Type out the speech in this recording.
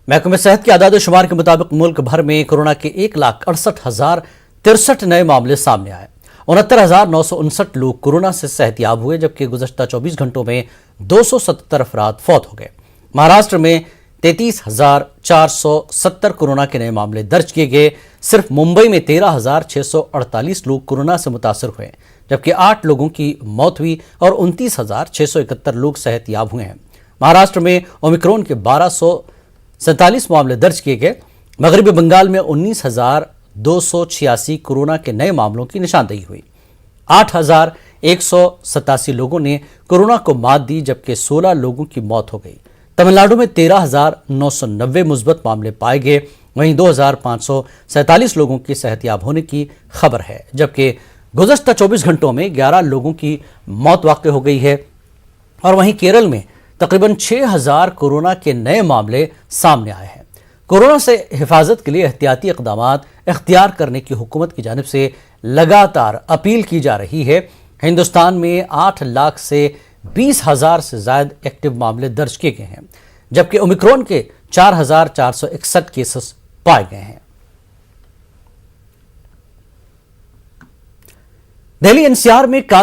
محکمہ صحت کے اعداد و شمار کے مطابق ملک بھر میں کورونا کے 1,68,063 نئے معاملے سامنے آئے۔ 69,959 لوگ کورونا سے صحت یاب ہوئے، جبکہ گزشتہ 24 گھنٹوں میں 277 افراد فوت ہو گئے۔ مہاراشٹر میں 33,470 کورونا کے نئے معاملے درج کیے گئے۔ صرف ممبئی میں 13,648 لوگ کورونا سے متاثر ہوئے، جبکہ 8 لوگوں کی موت ہوئی اور 29,671 لوگ صحت یاب ہوئے ہیں۔ مہاراشٹر میں اومیکرون کے 1,247 معاملے درج کیے گئے۔ مغربی بنگال میں 19,286 کورونا کے نئے معاملوں کی نشاندہی ہوئی۔ 8,187 لوگوں نے کورونا کو مات دی، جبکہ 16 لوگوں کی موت ہو گئی۔ تمل ناڈو میں 13,990 مثبت معاملے پائے گئے، وہیں 2,547 لوگوں کی صحت یاب ہونے کی خبر ہے، جبکہ گزشتہ 24 گھنٹوں میں 11 لوگوں کی موت واقع ہو گئی ہے۔ اور وہیں کیرل میں تقریباً 6,000 کورونا کے نئے معاملے سامنے آئے ہیں۔ کورونا سے حفاظت کے لیے احتیاطی اقدامات اختیار کرنے کی حکومت کی جانب سے لگاتار اپیل کی جا رہی ہے۔ ہندوستان میں 8 لاکھ سے 20,000 سے زائد ایکٹیو معاملے درج کیے گئے ہیں، جبکہ اومیکرون کے 4,461 کیسز پائے گئے ہیں۔ دہلی NCR میں کام